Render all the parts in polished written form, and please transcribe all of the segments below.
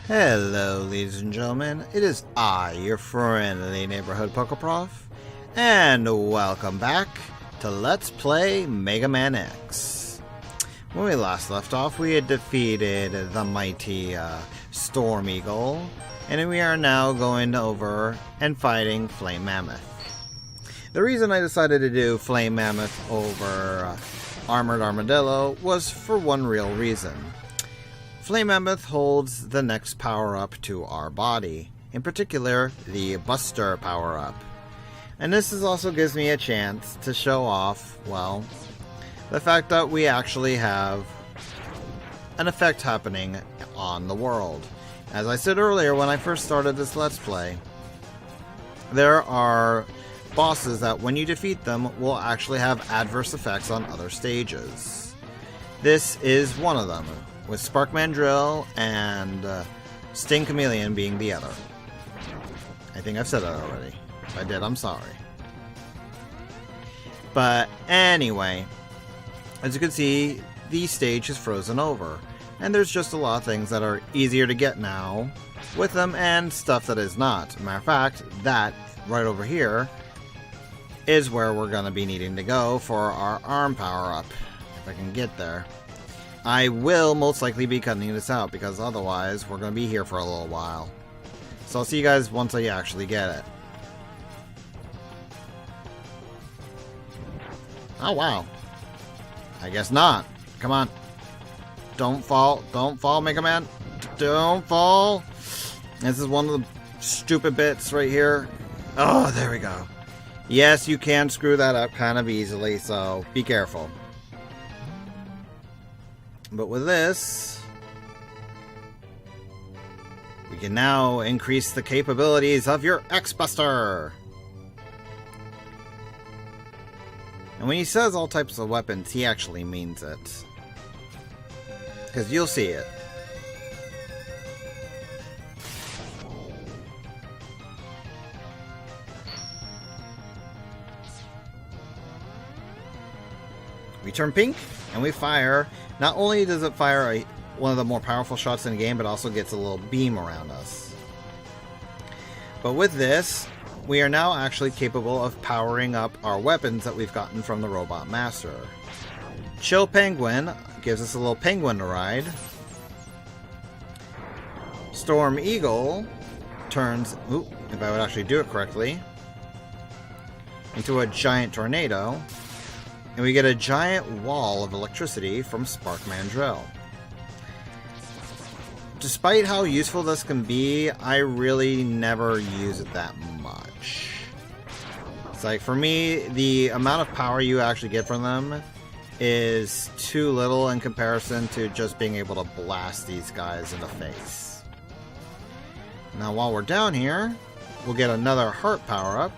Hello, ladies and gentlemen. It is I, your friendly neighborhood Pokeprof, and welcome back to Let's Play Mega Man X. When we last left off, we had defeated the mighty Storm Eagle, and we are now going over and fighting Flame Mammoth. The reason I decided to do Flame Mammoth over Armored Armadillo was for one real reason. Flame Mammoth holds the next power-up to our body, in particular, the Buster power-up. And this also gives me a chance to show off, well, the fact that we actually have an effect happening on the world. As I said earlier when I first started this Let's Play, there are bosses that when you defeat them will actually have adverse effects on other stages. This is one of them, with Spark Mandrill and Sting Chameleon being the other. I think I've said that already. If I did, I'm sorry. But anyway, as you can see, the stage is frozen over. And there's just a lot of things that are easier to get now with them and stuff that is not. Matter of fact, that right over here is where we're going to be needing to go for our arm power-up. If I can get there. I will most likely be cutting this out because otherwise we're going to be here for a little while. So I'll see you guys once I actually get it. Oh wow. I guess not. Come on. Don't fall. Don't fall, Mega Man. Don't fall. This is one of the stupid bits right here. Oh, there we go. Yes, you can screw that up kind of easily, so be careful. But with this, we can now increase the capabilities of your X-Buster. And when he says all types of weapons, he actually means it. Because you'll see it. We turn pink and we fire. Not only does it fire one of the more powerful shots in the game, but also gets a little beam around us. But with this, we are now actually capable of powering up our weapons that we've gotten from the Robot Master. Chill Penguin gives us a little penguin to ride. Storm Eagle turns, if I would actually do it correctly, into a giant tornado. And we get a giant wall of electricity from Spark Mandrill. Despite how useful this can be, I really never use it that much. It's like, for me, the amount of power you actually get from them is too little in comparison to just being able to blast these guys in the face. Now, while we're down here, we'll get another heart power-up.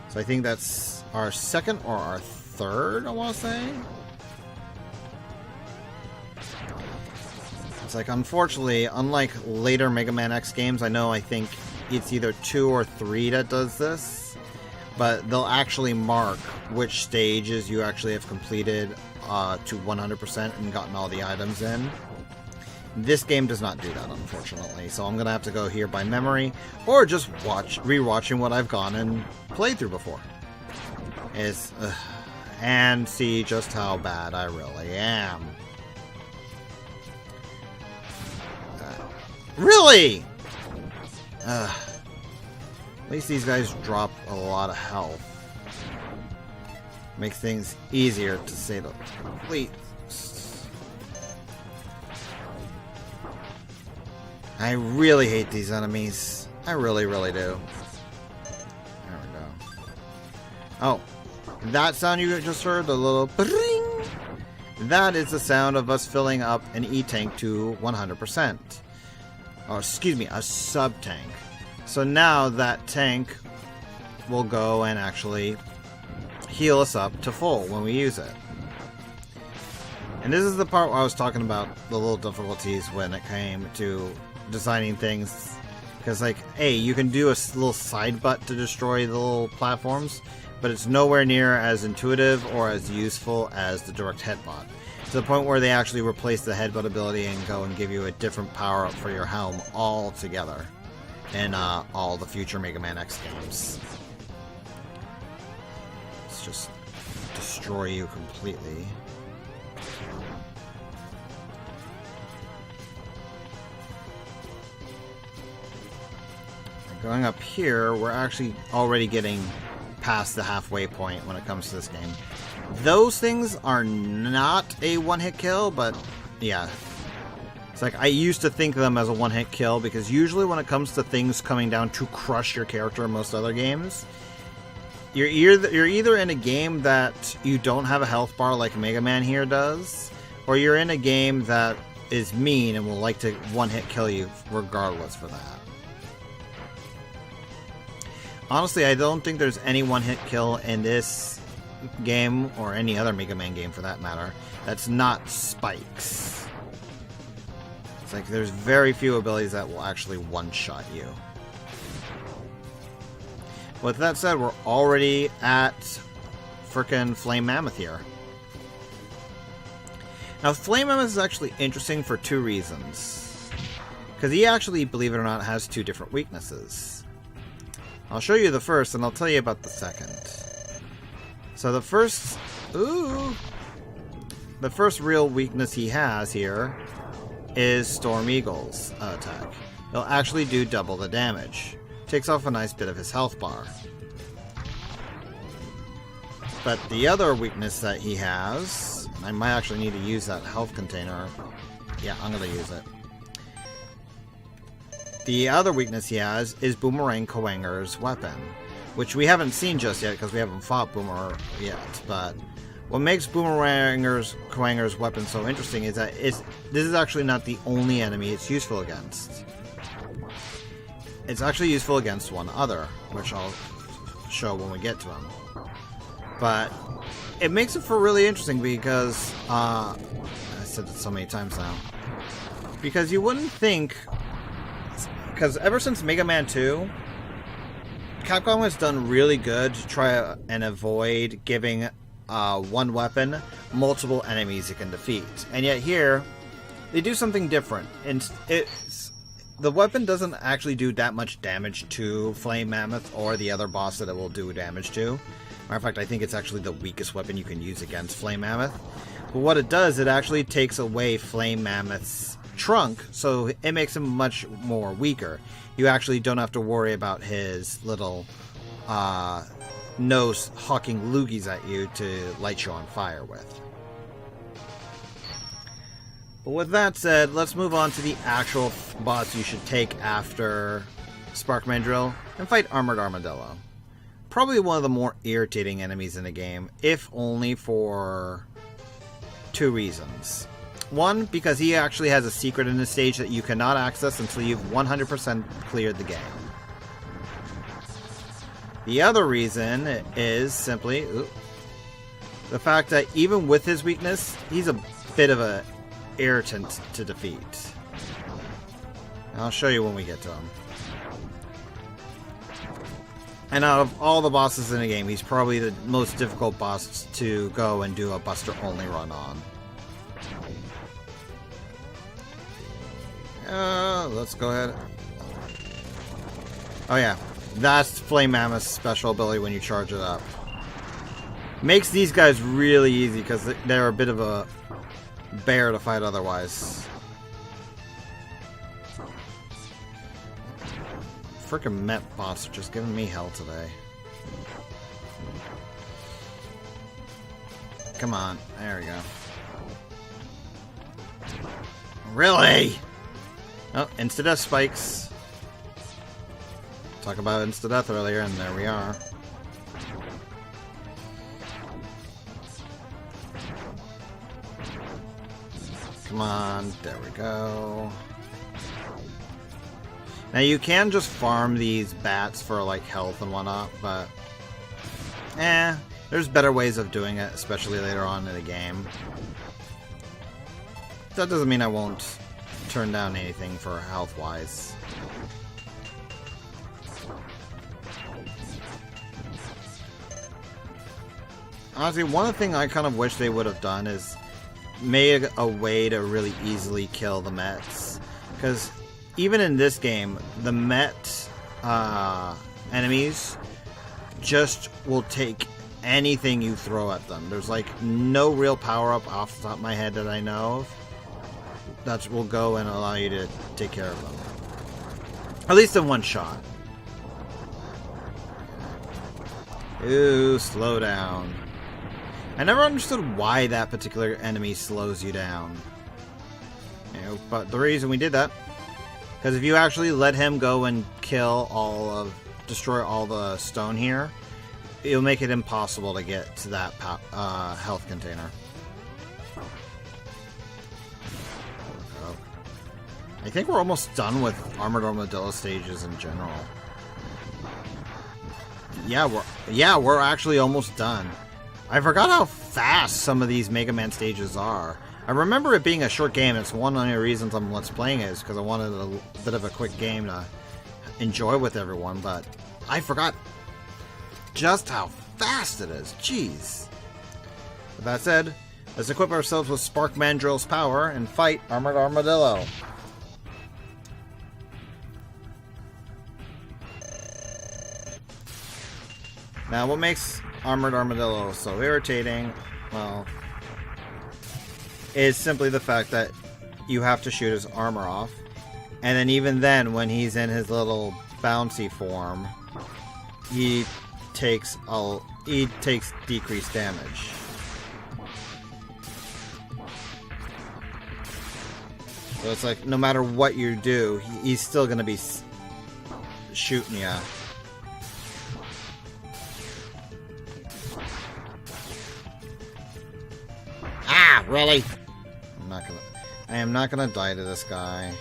So I think that's our second or our third, I want to say. It's like, unfortunately, unlike later Mega Man X games, I think it's either 2 or 3 that does this, but they'll actually mark which stages you actually have completed to 100% and gotten all the items in. This game does not do that, unfortunately, so I'm gonna have to go here by memory, or just rewatching what I've gone and played through before. And see just how bad I really am. Really? At least these guys drop a lot of health. Makes things easier to say the least. I really hate these enemies. I really, really do. There we go. Oh. That sound you just heard, the little bring, that is the sound of us filling up an E-tank to 100%. Or, excuse me, a sub-tank. So now that tank will go and actually heal us up to full when we use it. And this is the part where I was talking about the little difficulties when it came to designing things. Because, like, hey, you can do a little side butt to destroy the little platforms, but it's nowhere near as intuitive or as useful as the direct headbutt. To the point where they actually replace the headbutt ability and go and give you a different power-up for your helm altogether in all the future Mega Man X games. Let's just destroy you completely. And going up here, we're actually already getting past the halfway point when it comes to this game. Those things are not a one-hit kill, but yeah. It's like I used to think of them as a one-hit kill because usually when it comes to things coming down to crush your character in most other games, you're either in a game that you don't have a health bar like Mega Man here does, or you're in a game that is mean and will like to one-hit kill you regardless for that. Honestly, I don't think there's any one-hit kill in this game, or any other Mega Man game for that matter, that's not spikes. It's like there's very few abilities that will actually one-shot you. With that said, we're already at frickin' Flame Mammoth here. Now, Flame Mammoth is actually interesting for two reasons. Because he actually, believe it or not, has two different weaknesses. I'll show you the first, and I'll tell you about the second. So the first real weakness he has here is Storm Eagle's attack. It'll actually do double the damage. Takes off a nice bit of his health bar. But the other weakness that he has, I might actually need to use that health container. Yeah, I'm going to use it. The other weakness he has is Boomerang Koanger's weapon, which we haven't seen just yet because we haven't fought Boomer yet. But what makes Koanger's weapon so interesting is that this is actually not the only enemy it's useful against. It's actually useful against one other, which I'll show when we get to him. But it makes it for really interesting because, I said it so many times now, because you wouldn't think, because ever since Mega Man 2, Capcom has done really good to try and avoid giving one weapon multiple enemies it can defeat. And yet here, they do something different. And the weapon doesn't actually do that much damage to Flame Mammoth or the other boss that it will do damage to. Matter of fact, I think it's actually the weakest weapon you can use against Flame Mammoth. But what it does, it actually takes away Flame Mammoth's trunk, so it makes him much more weaker. You actually don't have to worry about his little nose hawking loogies at you to light you on fire with. But with that said, let's move on to the actual boss you should take after Spark Mandrill and fight Armored Armadillo. Probably one of the more irritating enemies in the game, if only for two reasons. One, because he actually has a secret in this stage that you cannot access until you've 100% cleared the game. The other reason is simply the fact that even with his weakness, he's a bit of an irritant to defeat. I'll show you when we get to him. And out of all the bosses in the game, he's probably the most difficult boss to go and do a Buster only run on. Let's go ahead. Oh yeah, that's Flame Mammoth's special ability when you charge it up. Makes these guys really easy because they're a bit of a bear to fight otherwise. Frickin' Met bots are just giving me hell today. Come on, there we go. Really? Oh, insta-death spikes. Talk about insta-death earlier, and there we are. Come on, there we go. Now you can just farm these bats for like health and whatnot, but there's better ways of doing it, especially later on in the game. That doesn't mean I won't turn down anything for health-wise. Honestly, one of the things I kind of wish they would have done is made a way to really easily kill the Mets. Because even in this game, the Met enemies just will take anything you throw at them. There's like no real power-up off the top of my head that I know of that will go and allow you to take care of them. At least in one shot. Ooh, slow down. I never understood why that particular enemy slows you down. You know, but the reason we did that, because if you actually let him go and destroy all the stone here, it'll make it impossible to get to that health container. I think we're almost done with Armored Armadillo stages in general. Yeah, we're actually almost done. I forgot how fast some of these Mega Man stages are. I remember it being a short game. It's one of the reasons I'm Let's Playing it is because I wanted a bit of a quick game to enjoy with everyone, but I forgot just how fast it is. Jeez. With that said, let's equip ourselves with Spark Mandrill's power and fight Armored Armadillo. Now, what makes Armored Armadillo so irritating, well, is simply the fact that you have to shoot his armor off. And then even then, when he's in his little bouncy form, he takes decreased damage. So it's like, no matter what you do, he's still going to be shooting you. Ah, really? I am not gonna die to this guy.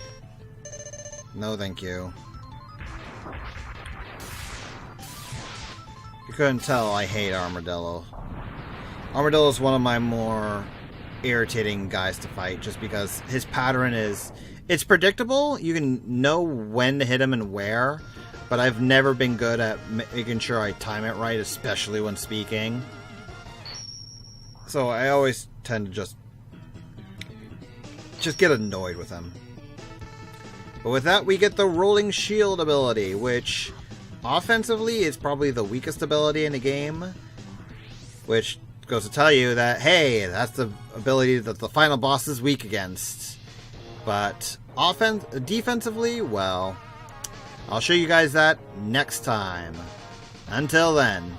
No, thank you. You couldn't tell I hate Armadillo. Armadillo is one of my more irritating guys to fight, just because his pattern it's predictable. You can know when to hit him and where, but I've never been good at making sure I time it right, especially when speaking. So I always tend to just get annoyed with him. But with that, we get the Rolling Shield ability, which offensively is probably the weakest ability in the game, which goes to tell you that, hey, that's the ability that the final boss is weak against. But defensively, well, I'll show you guys that next time. Until then.